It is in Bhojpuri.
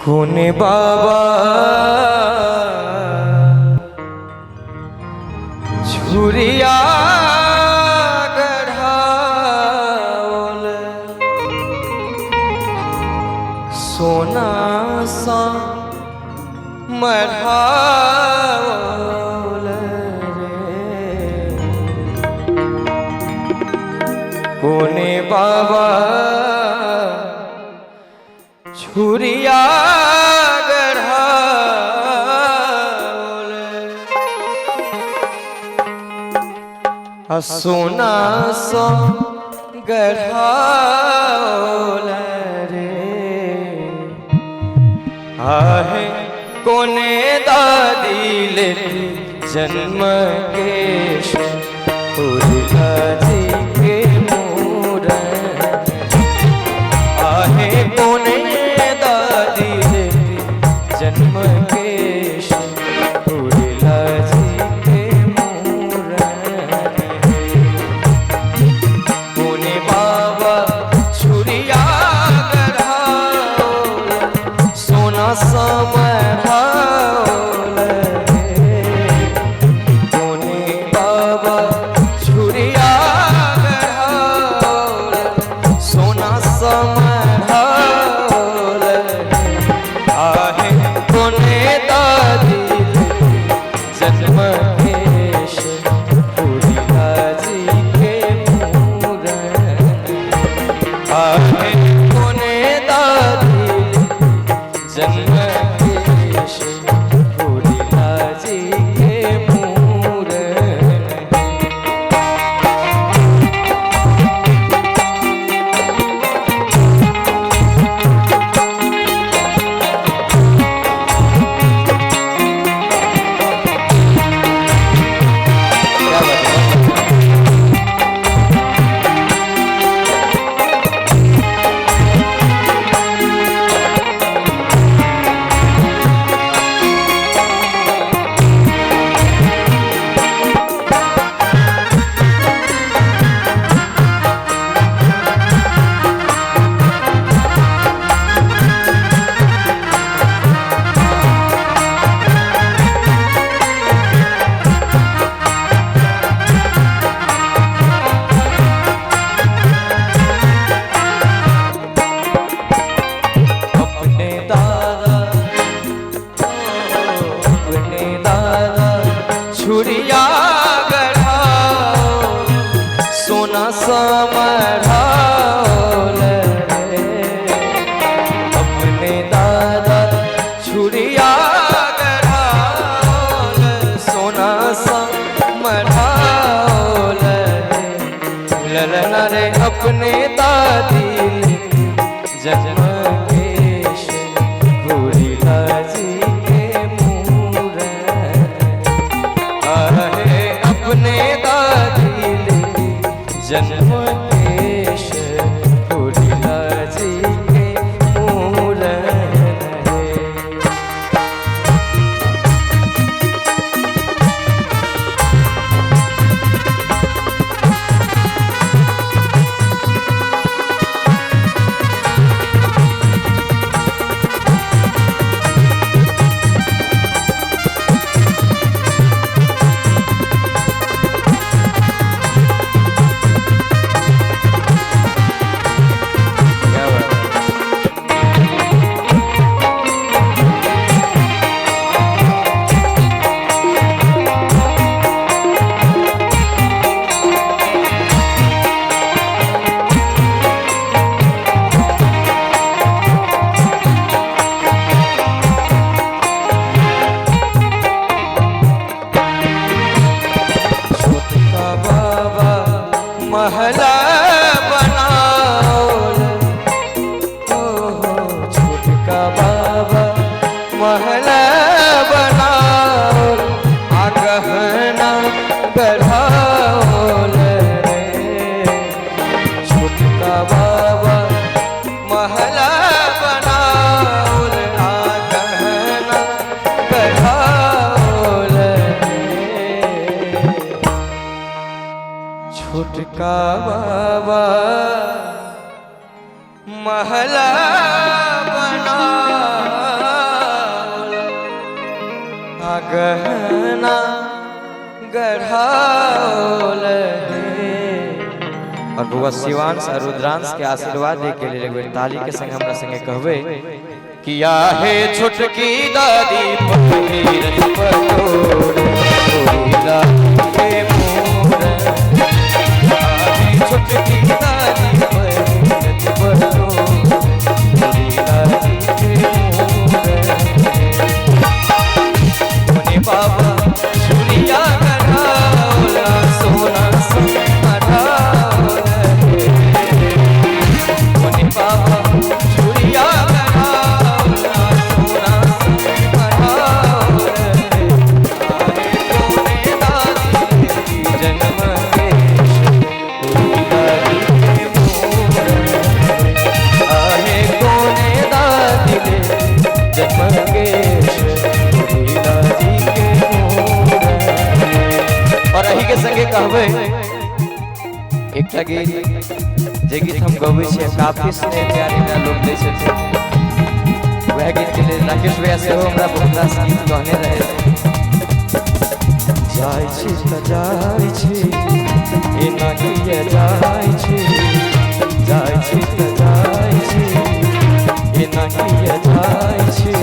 कोने बाबा छुरिया गढ़ावल सोना सा मढ़ावल रे कोने बाबा छुरिया गढ़ावल सोना सो गढ़ावल रे आहे कोने दादी ले जन्म के पुरखा जी के मूरन आहे कोने दादी ले जन्म के पुरखा जी के मूरन कोने बाबा छुरिया गढ़ावल सोना समढ़ावल कोने बाबा छुरिया गढ़ावल सोना समढ़ावल आहे कोने दादी जन्म केश पुरखा जी के मूरन आहे कोने दादी जन्म केश पुरखा जी के मूरन क्या बात है? अपने दादा छुरिया गढ़ावल सोना समढ़ावल रे अपने दादा छुरिया गढ़ावल सोना समढ़ावल रे ललना रे अपने दादी जन्म केश पुरखा जी के मूरन आहे अपने दादी जन्म केश पुरखा जी के मूरन है क्या बात है? छोटका बाबा महला बनावल छोटका बाबा महला बनावल आ गहना गढ़ावल रे छोटका बाबा महला बनावल आ गहना गढ़ावल रे छोटका बाबा महला बनावल गहना गढ़ाओल है। और बुआ शिवांश और रुद्रांश के आशीर्वाद दे के लिए एक ताली के संग हमरा संगे कहबे किया है छुटकी दादी पहिरत पटोरे ओला के मोर आहे छुटकी दादी पहिरत पटोरे ओला के मोर मोने बाबा सूर्या गढ़ाओला सोना मढ़ाओल मोने बाबा सूर्या के संगे कहबे एकटा गीत जे गीत हम गबै छै काफी स्नेह प्यार हमरा लोग दै छथिन वह गीत के लिए राकेश भैया से हमरा बहुत रास गीत कहने रहे जाय छी त जाय छी ए नाही ये जाय छी जाय छी त जाय छी ए नाही ये जाय छी